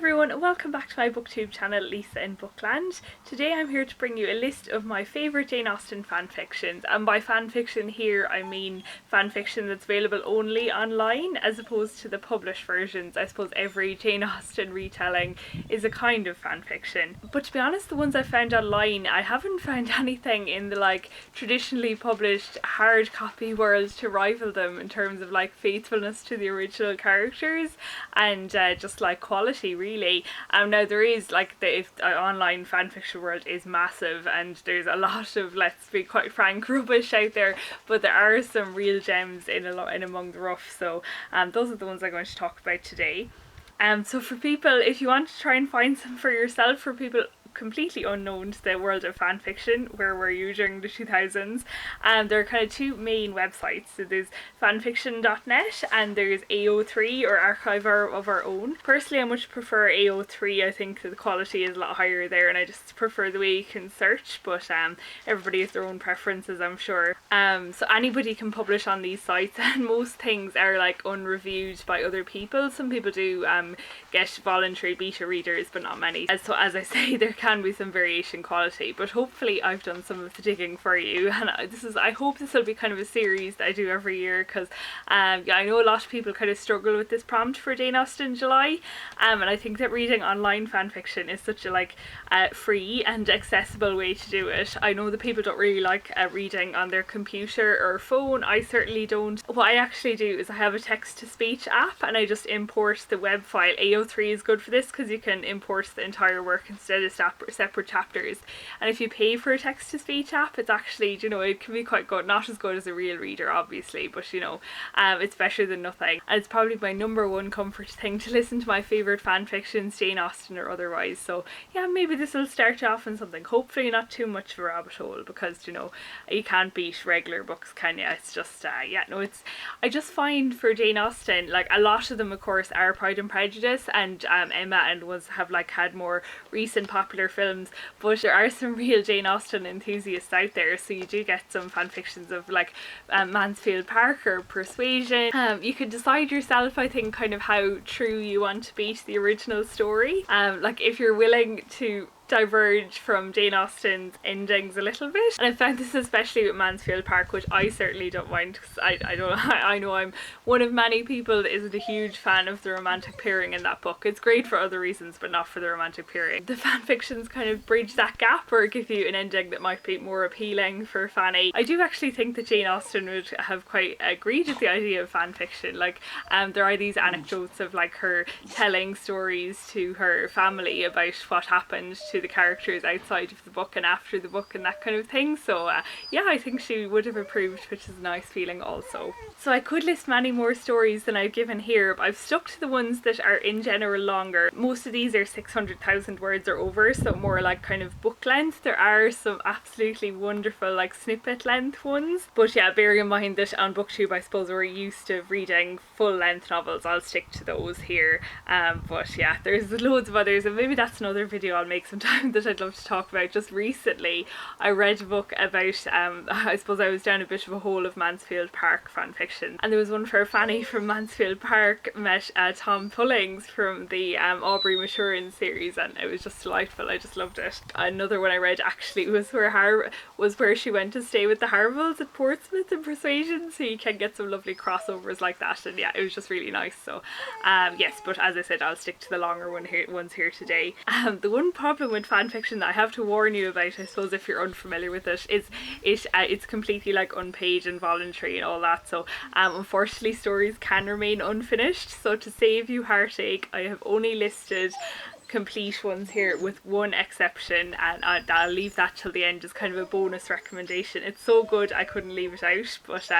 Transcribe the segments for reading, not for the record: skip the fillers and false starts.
everyone and welcome back to my booktube channel, Lisa in Bookland. Today I'm here to bring you a list of my favourite Jane Austen fanfictions, and by fanfiction here I mean fanfiction that's available only online as opposed to the published versions. I suppose every Jane Austen retelling is a kind of fanfiction, but to be honest, the ones I found online, I haven't found anything in the traditionally published hard copy world to rival them in terms of faithfulness to the original characters and just quality really. Now there is the online fanfiction world is massive and there's a lot of, let's be quite frank, rubbish out there, but there are some real gems in among the rough, so those are the ones I'm going to talk about today. So for people, if you want to try and find some for yourself, for people completely unknown to the world of fanfiction, where were you during the 2000s, there are kind of two main websites. So there's fanfiction.net and there's A03, or Archive of Our Own. Personally, I much prefer A03. I think the quality is a lot higher there and I just prefer the way you can search, but everybody has their own preferences, I'm sure. So anybody can publish on these sites and most things are unreviewed by other people. Some people do get voluntary beta readers, but not many. So as I say, there can be some variation quality, but hopefully I've done some of the digging for you, and I hope this will be kind of a series that I do every year, because I know a lot of people kind of struggle with this prompt for Jane Austen July, and I think that reading online fanfiction is such a free and accessible way to do it. I know that people don't really like reading on their computer or phone. I certainly don't. What I actually do is I have a text-to-speech app and I just import the web file. A03 is good for this because you can import the entire work instead of separate chapters, and if you pay for a text-to-speech app, it's actually, it can be quite good. Not as good as a real reader obviously, but it's better than nothing, and it's probably my number one comfort thing to listen to my favourite fanfictions, Jane Austen or otherwise. So yeah, maybe this will start off in something, hopefully not too much of a rabbit hole, because you can't beat regular books, can you? It's just I just find for Jane Austen, a lot of them of course are Pride and Prejudice and Emma and ones have had more recent popular films, but there are some real Jane Austen enthusiasts out there, so you do get some fanfictions of Mansfield Park or Persuasion. You can decide yourself, I think, kind of how true you want to be to the original story. If you're willing to diverge from Jane Austen's endings a little bit, and I found this especially with Mansfield Park, which I certainly don't mind, because I know I'm one of many people that isn't a huge fan of the romantic pairing in that book. It's great for other reasons but not for the romantic pairing. The fanfictions kind of bridge that gap or give you an ending that might be more appealing for Fanny. I do actually think that Jane Austen would have quite agreed with the idea of fanfiction. There are these anecdotes of her telling stories to her family about what happened to the characters outside of the book and after the book and that kind of thing, so yeah, I think she would have approved, which is a nice feeling also. So I could list many more stories than I've given here, but I've stuck to the ones that are in general longer. Most of these are 600,000 words or over, so more kind of book length. There are some absolutely wonderful snippet length ones, but yeah, bearing in mind that on Booktube I suppose we're used to reading full length novels, I'll stick to those here. But yeah, there's loads of others, and maybe that's another video I'll make sometime that I'd love to talk about. Just recently I read a book about I suppose I was down a bit of a hole of Mansfield Park fanfiction, and there was one where Fanny from Mansfield Park met Tom Pullings from the Aubrey-Maturin series, and it was just delightful. I just loved it. Another one I read actually was where she went to stay with the Harvilles at Portsmouth in Persuasion, so you can get some lovely crossovers like that, and yeah, it was just really nice. So yes, but as I said, I'll stick to the longer ones here today. The one problem with fanfiction that I have to warn you about, I suppose, if you're unfamiliar with it, is it's completely unpaid and voluntary and all that, so unfortunately stories can remain unfinished. So to save you heartache, I have only listed complete ones here with one exception, and I'll leave that till the end as kind of a bonus recommendation. It's so good I couldn't leave it out, but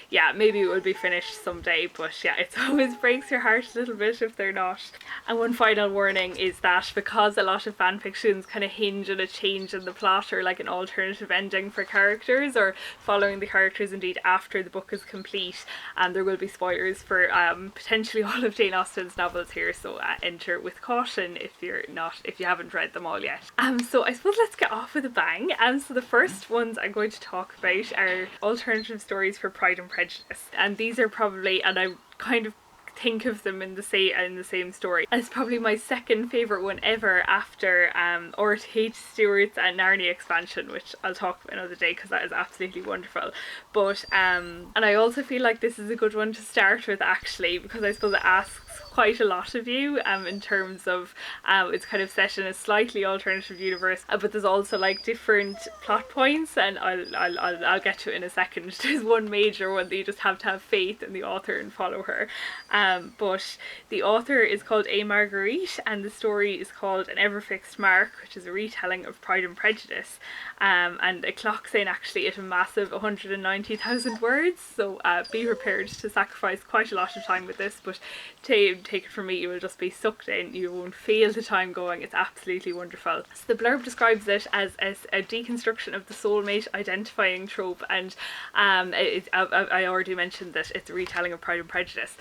yeah, maybe it will be finished someday, but yeah, it always breaks your heart a little bit if they're not. And one final warning is that because a lot of fanfictions kind of hinge on a change in the plot or an alternative ending for characters, or following the characters indeed after the book is complete, there will be spoilers for potentially all of Jane Austen's novels here, so enter with caution if you haven't read them all yet. So I suppose let's get off with a bang. So the first ones I'm going to talk about are alternative stories for Pride and Prejudice, and these are probably, and I'm kind of think of them in the same story. And it's probably my second favourite one ever after R.H. Stewart's Narnia expansion, which I'll talk about another day because that is absolutely wonderful. But and I also feel like this is a good one to start with, actually, because I suppose it asks quite a lot of you in terms of it's kind of set in a slightly alternative universe, but there's also like different plot points, and I'll get to it in a second. There's one major one that you just have to have faith in the author and follow her, but the author is called A. Marguerite, and the story is called An Ever-Fixed Mark, which is a retelling of Pride and Prejudice, and it clocks in actually at a massive 190,000 words, so be prepared to sacrifice quite a lot of time with this, but take it from me, you will just be sucked in, you won't feel the time going. It's absolutely wonderful. So the blurb describes it as a deconstruction of the soulmate identifying trope, and I already mentioned that it's a retelling of Pride and Prejudice,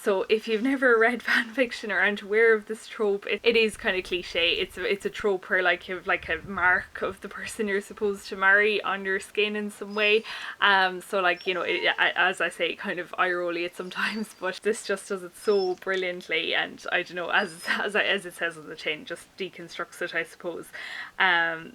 so if you've never read fan fiction or aren't aware of this trope, it is kind of cliche. It's a trope where like you have like a mark of the person you're supposed to marry on your skin in some way, so like, you know, as I say, kind of eye rolly it sometimes, but this just does it so brilliantly, and I don't know, as it says on the tin, just deconstructs it, I suppose.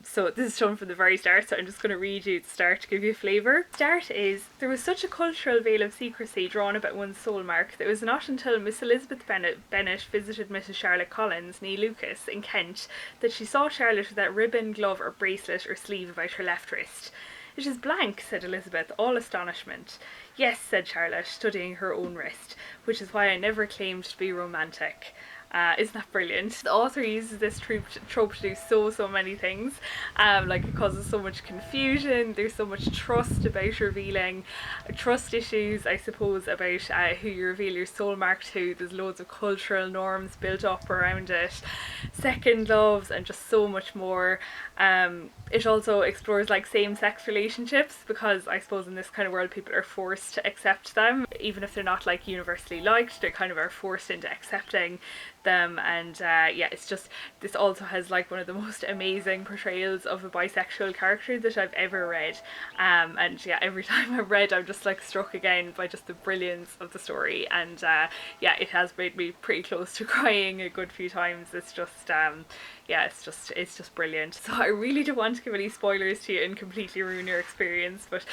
So this is shown from the very start, so I'm just going to read you the start to give you a flavour. Start is: there was such a cultural veil of secrecy drawn about one's soul mark that it was not until Miss Elizabeth Bennet visited Mrs. Charlotte Collins, née Lucas, in Kent, that she saw Charlotte without ribbon, glove or bracelet or sleeve about her left wrist. "It is blank," said Elizabeth, all astonishment. "Yes," said Charlotte, studying her own wrist, "which is why I never claimed to be romantic." Isn't that brilliant? The author uses this trope to do so many things. Like, it causes so much confusion, there's so much trust about revealing, trust issues, I suppose, about who you reveal your soul mark to. There's loads of cultural norms built up around it, second loves, and just so much more. It also explores like same-sex relationships, because I suppose in this kind of world people are forced to accept them, even if they're not like universally liked, they kind of are forced into accepting them. And yeah, it's just, this also has like one of the most amazing portrayals of a bisexual character that I've ever read, and yeah, every time I've read I'm just like struck again by just the brilliance of the story, and yeah, it has made me pretty close to crying a good few times. It's just yeah, it's just brilliant. So I really don't want to give any spoilers to you and completely ruin your experience, but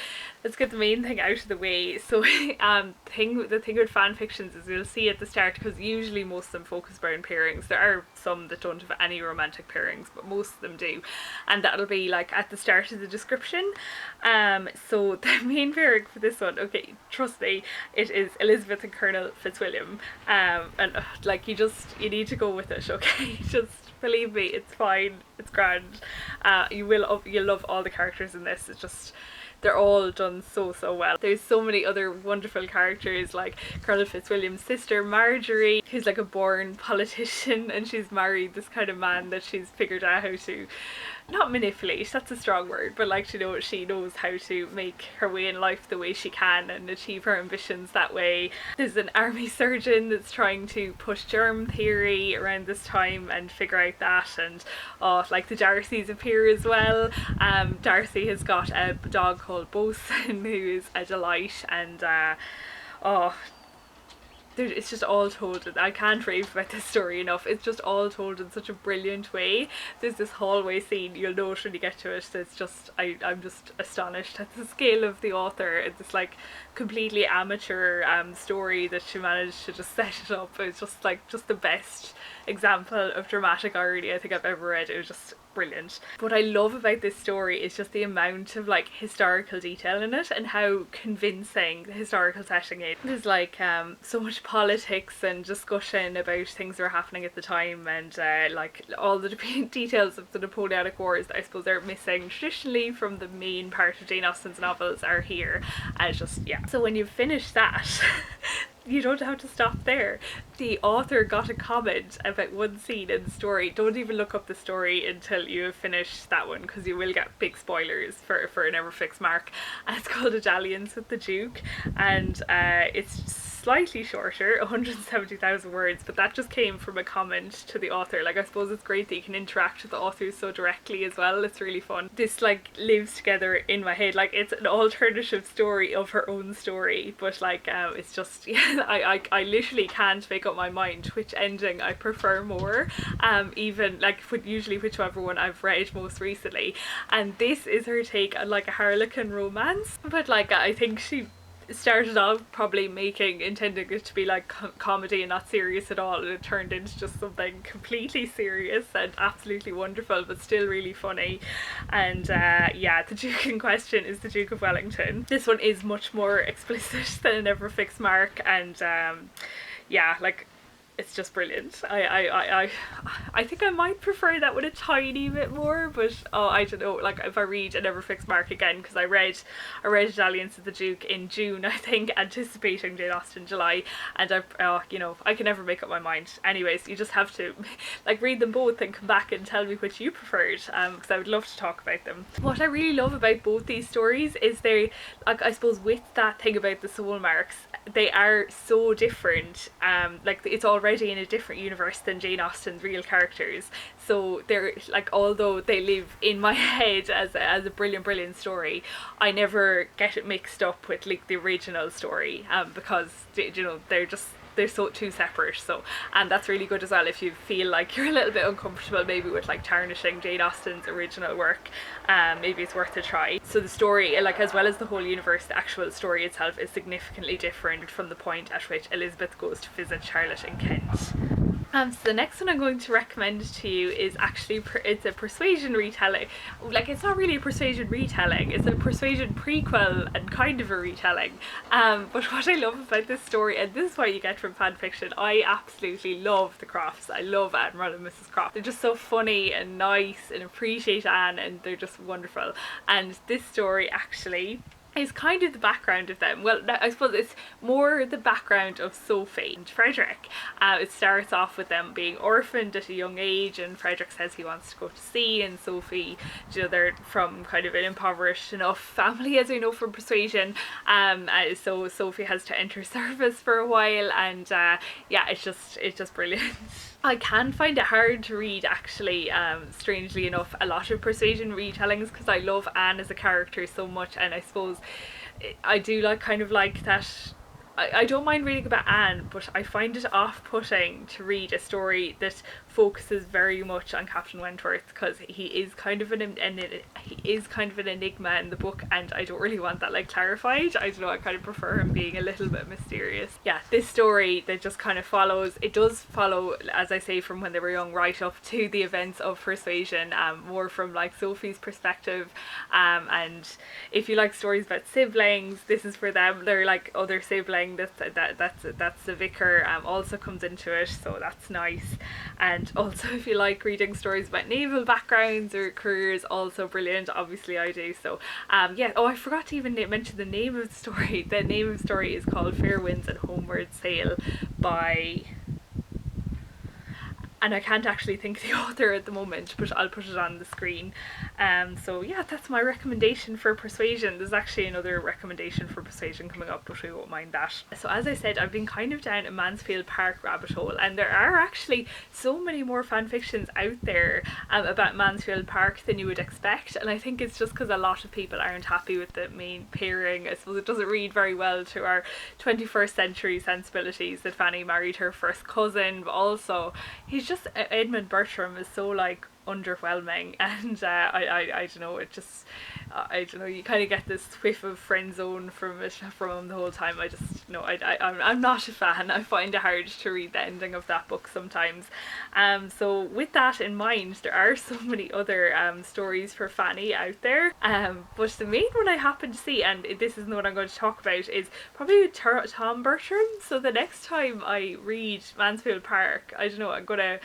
let's get the main thing out of the way. So the thing with fan fictions is you'll see at the start, because usually most of them focus around pairings. There are some that don't have any romantic pairings, but most of them do, and that'll be like at the start of the description. So the main pairing for this one, okay, trust me, it is Elizabeth and Colonel Fitzwilliam, and like you need to go with it, okay? Just believe me, it's fine, it's grand. You'll love all the characters in this. It's just, they're all done so well. There's so many other wonderful characters, like Colonel Fitzwilliam's sister Marjorie, who's like a born politician, and she's married this kind of man that she's figured out how to, not manipulate, that's a strong word, but like, you know, she knows how to make her way in life the way she can and achieve her ambitions that way. There's an army surgeon that's trying to push germ theory around this time and figure out that, and like the Darcys appear as well. Darcy has got a dog called Bosun, who is a delight, and it's just all told, I can't rave about this story enough, it's just all told in such a brilliant way. There's this hallway scene, you'll know it when you get to it, it's just, I'm just astonished at the scale of the author. It's this like completely amateur story that she managed to just set it up. It's just like, just the best example of dramatic irony I think I've ever read. It was just brilliant. What I love about this story is just the amount of like historical detail in it and how convincing the historical setting is. There's like so much politics and discussion about things that were happening at the time, and like all the details of the Napoleonic Wars that I suppose are missing traditionally from the main part of Jane Austen's novels are here. And it's just, yeah. So when you've finished that you don't have to stop there. The author got a comment about one scene in the story. Don't even look up the story until you have finished that one, because you will get big spoilers for An Ever-Fixed Mark. And it's called A Dalliance with the Duke, and it's slightly shorter, 170,000 words, but that just came from a comment to the author. Like, I suppose it's great that you can interact with the authors so directly as well. It's really fun. This like lives together in my head. Like, it's an alternative story of her own story, but like it's just, yeah, I literally can't make up my mind which ending I prefer more, even like usually whichever one I've read most recently. And this is her take on like a Harlequin romance, but like I think she started off probably intending it to be like comedy and not serious at all, and it turned into just something completely serious and absolutely wonderful, but still really funny. And yeah, the Duke in question is the Duke of Wellington. This one is much more explicit than A Never Fixed Mark, and yeah, like, it's just brilliant. I think I might prefer that one a tiny bit more, but oh, I don't know, like if I read A Never Fixed Mark again, because I read Dalliance of the Duke in June, I think, anticipating Jane Austen July, and you know, I can never make up my mind. Anyways, you just have to like read them both and come back and tell me which you preferred, because I would love to talk about them. What I really love about both these stories is they, like, I suppose with that thing about the soul marks, they are so different. Like, it's already in a different universe than Jane Austen's real characters, so they're like, although they live in my head as a brilliant story, I never get it mixed up with like the original story, because you know, they're so too separate. So, and that's really good as well if you feel like you're a little bit uncomfortable maybe with like tarnishing Jane Austen's original work. Maybe it's worth a try. So the story, like, as well as the whole universe, the actual story itself is significantly different from the point at which Elizabeth goes to visit Charlotte in Kent. So the next one I'm going to recommend to you is actually, it's a Persuasion retelling. Like, it's not really a Persuasion retelling, it's a Persuasion prequel and kind of a retelling. But what I love about this story, and this is what you get from fanfiction, I absolutely love the Crofts. I love Admiral and Mrs. Croft. They're just so funny and nice and appreciate Anne, and they're just wonderful. And this story actually is kind of the background of them. Well, I suppose it's more the background of Sophie and Frederick. It starts off with them being orphaned at a young age, and Frederick says he wants to go to sea, and Sophie, you know, they're from kind of an impoverished enough family, as we know from Persuasion, so Sophie has to enter service for a while, and yeah, it's just brilliant. I can find it hard to read, actually, strangely enough, a lot of Persuasion retellings, because I love Anne as a character so much, and I suppose I do like kind of like that. I don't mind reading about Anne, but I find it off-putting to read a story that focuses very much on Captain Wentworth, because he is kind of an enigma in the book, and I don't really want that like clarified. I don't know, I kind of prefer him being a little bit mysterious. Yeah, this story that just kind of follows, it does follow, as I say, from when they were young right up to the events of Persuasion, more from like Sophie's perspective, and if you like stories about siblings, this is for them. They're like other siblings. That's the vicar, also comes into it, so that's nice. And also, if you like reading stories about naval backgrounds or careers, also brilliant. Obviously I do. So yeah, oh, I forgot to even mention the name of the story. The name of the story is called Fair Winds and Homeward Sail by, and I can't actually think of the author at the moment, but I'll put it on the screen. So yeah, that's my recommendation for Persuasion. There's actually another recommendation for Persuasion coming up, but we won't mind that. So as I said, I've been kind of down a Mansfield Park rabbit hole, and there are actually so many more fanfictions out there about Mansfield Park than you would expect, and I think it's just because a lot of people aren't happy with the main pairing. I suppose it doesn't read very well to our 21st century sensibilities that Fanny married her first cousin, but also Edmund Bertram is so like underwhelming, and I don't know, it just I don't know, you kind of get this whiff of friend zone from him the whole time. I just, no, I'm not a fan. I find it hard to read the ending of that book sometimes. So with that in mind, there are so many other stories for Fanny out there, but the main one I happen to see, and this isn't the one I'm going to talk about, is probably Tom Bertram. So the next time I read Mansfield Park, I don't know, I'm gonna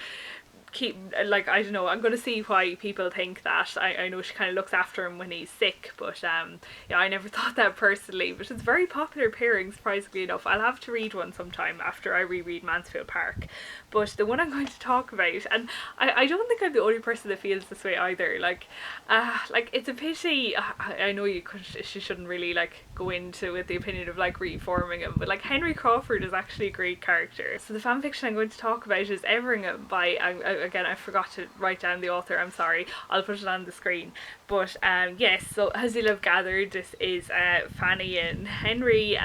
keep, like, I don't know, I'm gonna see why people think that. I know she kind of looks after him when he's sick, but yeah, I never thought that personally, but it's a very popular pairing, surprisingly enough. I'll have to read one sometime after I reread Mansfield Park. but the one I'm going to talk about, and I don't think I'm the only person that feels this way either, like it's a pity. I know she shouldn't really like go into with the opinion of like reforming him, but like Henry Crawford is actually a great character. So the fanfiction I'm going to talk about is Everingham by, again I forgot to write down the author, I'm sorry, I'll put it on the screen. But yes, so as you'll have gathered, this is Fanny and Henry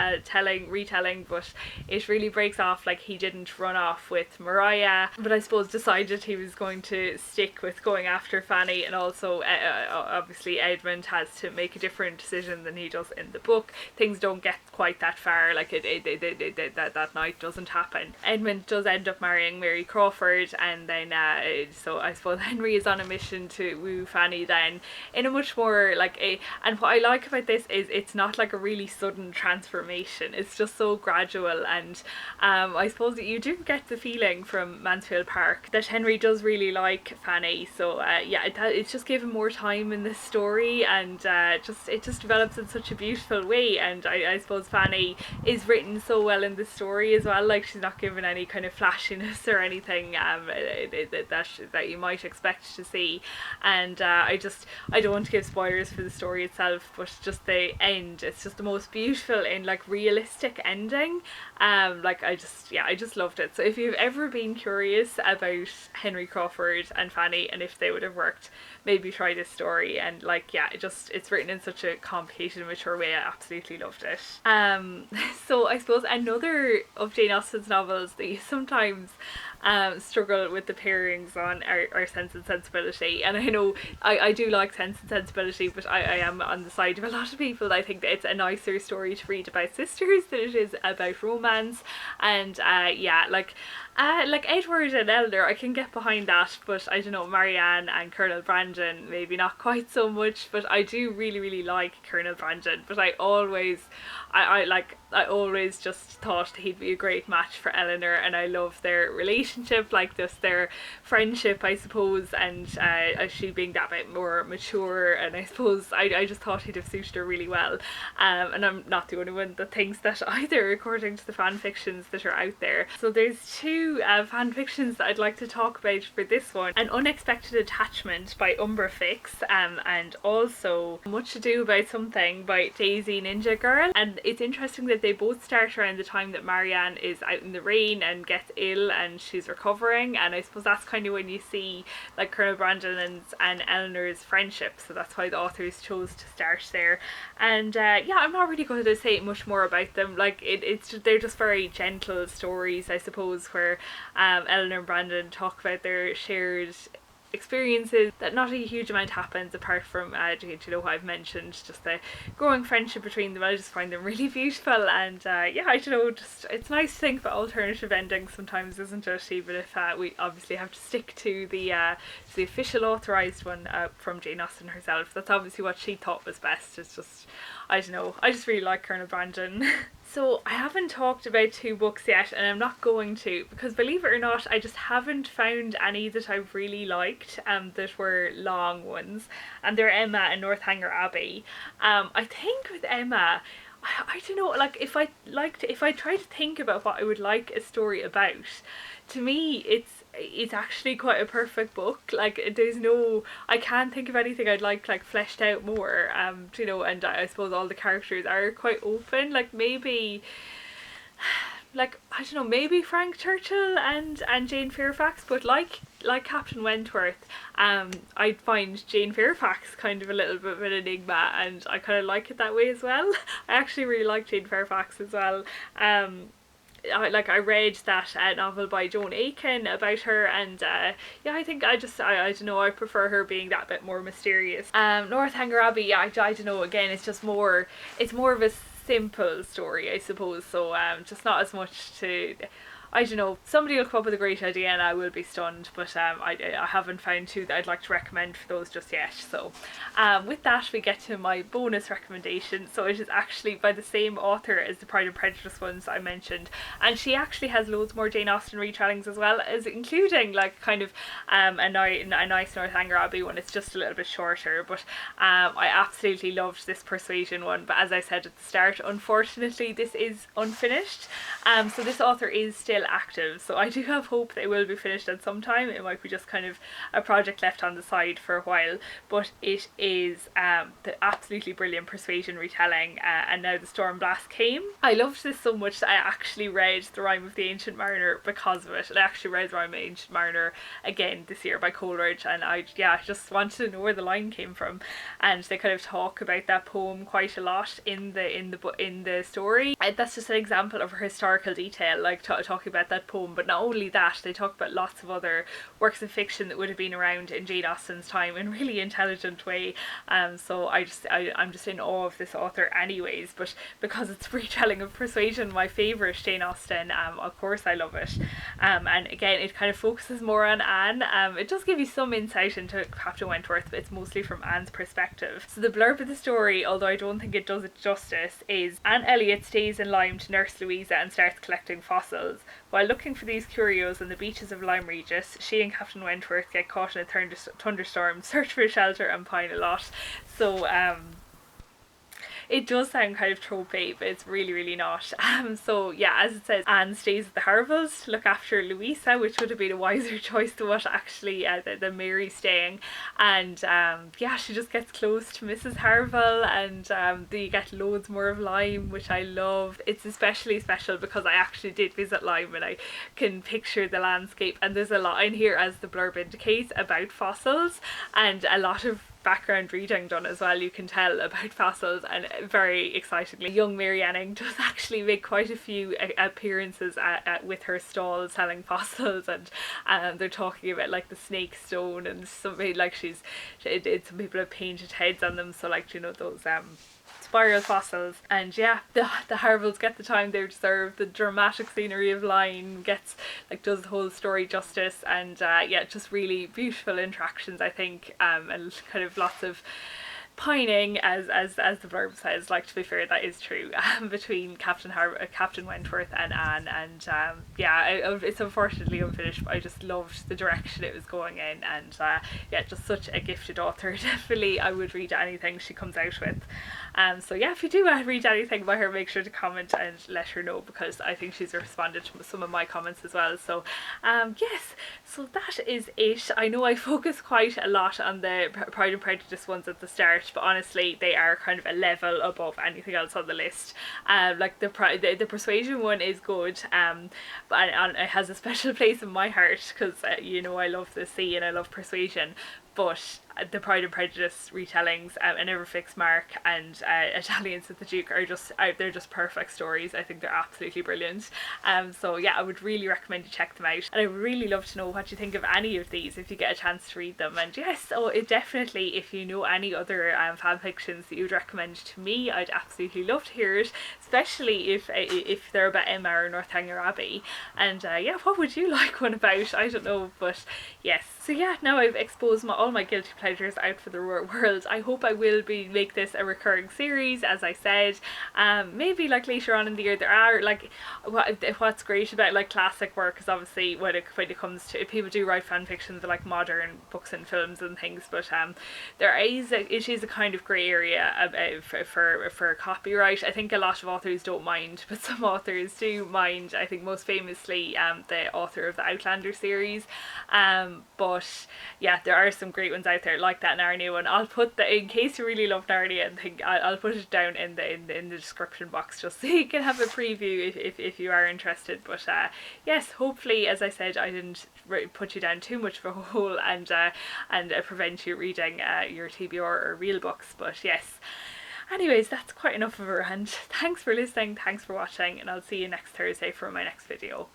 retelling, but it really breaks off. Like, he didn't run off with Mariah, but I suppose decided he was going to stick with going after Fanny, and also obviously Edmund has to make a different decision than he does in the book. Things don't get quite that far, like that night doesn't happen. Edmund does end up marrying Mary Crawford, and then so I suppose Henry is on a mission to woo Fanny then, in a much more like and what I like about this is it's not like a really sudden transformation, it's just so gradual. And I suppose that you do get the feeling from Mansfield Park that Henry does really like Fanny, so yeah, it's just given more time in this story, and it just develops in such a beautiful way. And I suppose Fanny is written so well in the story as well, like she's not given any kind of flashiness or anything that you might expect to see. And I don't want to give spoilers for the story itself, but just the end, it's just the most beautiful and like realistic ending. Like I just loved it. So if you've ever been curious about Henry Crawford and Fanny and if they would have worked, maybe try this story. And like, yeah, it's written in such a complicated and mature way. I absolutely loved it. So I suppose another of Jane Austen's novels that you sometimes struggle with the pairings on are Sense and Sensibility. And I know I do like Sense and Sensibility, but I am on the side of a lot of people. I think that it's a nicer story to read about sisters than it is about romance. And yeah, like Edward and Eleanor, I can get behind that, but I don't know, Marianne and Colonel Brandon, maybe not quite so much. But I do really like Colonel Brandon, but I always just thought he'd be a great match for Eleanor, and I love their relationship, like just their friendship, I suppose, and she being that bit more mature, and I suppose I just thought he'd have suited her really well. And I'm not the only one that thinks that either, according to the fan fictions that are out there. So there's two fan fictions that I'd like to talk about for this one: An Unexpected Attachment by Umbrafix, and also Much Ado About Something by Daisy Ninja Girl. And it's interesting that they both start around the time that Marianne is out in the rain and gets ill and she's recovering, and I suppose that's kind of when you see like Colonel Brandon and Eleanor's friendship, so that's why the authors chose to start there. And yeah, I'm not really going to say much more about them. Like they're just very gentle stories, I suppose, where Eleanor and Brandon talk about their shared experiences, that not a huge amount happens apart from you know, what I've mentioned, just the growing friendship between them. I just find them really beautiful. And yeah, I don't know, just it's nice to think about alternative endings sometimes, isn't it, even if we obviously have to stick to the official authorised one from Jane Austen herself. That's obviously what she thought was best. It's just, I don't know, I just really like Colonel Brandon. So I haven't talked about two books yet, and I'm not going to, because believe it or not, I just haven't found any that I've really liked that were long ones, and they're Emma and Northanger Abbey. I think with Emma, I don't know, like if I try to think about what I would like a story about, to me it's actually quite a perfect book. Like there's no, I can't think of anything I'd like fleshed out more, you know. And I suppose all the characters are quite open, like maybe like I don't know, maybe Frank Churchill and Jane Fairfax, but like Captain Wentworth, I'd find Jane Fairfax kind of a little bit of an enigma, and I kind of like it that way as well. I actually really like Jane Fairfax as well. I read that novel by Joan Aiken about her, and yeah, I think I don't know, I prefer her being that bit more mysterious. Northanger Abbey, yeah, I don't know, again, it's more of a simple story, I suppose, so just not as much to, I don't know, somebody will come up with a great idea and I will be stunned, but I haven't found two that I'd like to recommend for those just yet. So with that, we get to my bonus recommendation. So it is actually by the same author as the Pride and Prejudice ones I mentioned, and she actually has loads more Jane Austen retellings as well, as including like kind of a nice Northanger Abbey one. It's just a little bit shorter, but I absolutely loved this Persuasion one, but as I said at the start, unfortunately this is unfinished. So this author is still still active, so I do have hope they will be finished at some time. It might be just kind of a project left on the side for a while, but it is the absolutely brilliant Persuasion retelling, and now the storm blast came. I loved this so much that I actually read The Rime of the Ancient Mariner because of it, and I actually read The Rime of the Ancient Mariner again this year by Coleridge, and I just wanted to know where the line came from, and they kind of talk about that poem quite a lot in the story. And that's just an example of her historical detail, like talking about that poem. But not only that, they talk about lots of other works of fiction that would have been around in Jane Austen's time in a really intelligent way. So I'm just in awe of this author anyways, but because it's retelling of Persuasion, my favourite Jane Austen, of course I love it. And again, it kind of focuses more on Anne. It does give you some insight into Captain Wentworth, but it's mostly from Anne's perspective. So the blurb of the story, although I don't think it does it justice, is Anne Elliot stays in Lyme to nurse Louisa and starts collecting fossils. While looking for these curios on the beaches of Lyme Regis, she and Captain Wentworth get caught in a thunderstorm, search for shelter and pine a lot. So it does sound kind of tropey, but it's really, really not. So yeah, as it says, Anne stays at the Harvilles to look after Louisa, which would have been a wiser choice than what actually than Mary staying. And yeah, she just gets close to Mrs. Harville, and you get loads more of Lyme, which I love. It's especially special because I actually did visit Lyme and I can picture the landscape, and there's a lot in here, as the blurb indicates, about fossils, and a lot of background reading done as well, you can tell, about fossils. And very excitingly, young Mary Anning does actually make quite a few appearances with her stall selling fossils, and they're talking about like the snake stone, and somebody like some people have painted heads on them, so like, you know, those spiral fossils. And yeah, the Harvilles get the time they deserve. The dramatic scenery of Lyme does the whole story justice, and yeah, just really beautiful interactions, I think, and kind of lots of pining, as the blurb says. Like, to be fair, that is true, between Captain Wentworth and Anne, and yeah, it's unfortunately unfinished, but I just loved the direction it was going in, and yeah, just such a gifted author. Definitely I would read anything she comes out with. So yeah, if you do read anything by her, make sure to comment and let her know, because I think she's responded to some of my comments as well. So yes, so that is it. I know I focus quite a lot on the Pride and Prejudice ones at the start, but honestly they are kind of a level above anything else on the list. Like the Persuasion one is good, but it has a special place in my heart, because you know, I love the sea and I love Persuasion. But the Pride and Prejudice retellings, and Never Fix Mark, and Italians with the Duke are just they're just perfect stories. I think they're absolutely brilliant. So yeah, I would really recommend you check them out, and I would really love to know what you think of any of these if you get a chance to read them. And yes, so definitely, if you know any other fan fictions that you'd recommend to me, I'd absolutely love to hear it, especially if they're about Emma or Northanger Abbey. And yeah, what would you like one about? I don't know, but yes. So yeah, now I've exposed all my guilty pleasures out for the world. I hope I will make this a recurring series, as I said. Maybe like later on in the year. There are like, what's great about like classic work is obviously when it comes to, people do write fan fictions of like modern books and films and things, but it is a kind of grey area for copyright. I think a lot of authors don't mind, but some authors do mind. I think most famously the author of the Outlander series, but yeah, there are some great ones out there like that Narnia one. I'll put in case you really love Narnia, and think I'll put it down in the description box, just so you can have a preview if you are interested. But yes, hopefully, as I said, I didn't put you down too much of a hole and prevent you reading your TBR or real books. But yes, anyways, that's quite enough of a rant. Thanks for listening, thanks for watching, and I'll see you next Thursday for my next video.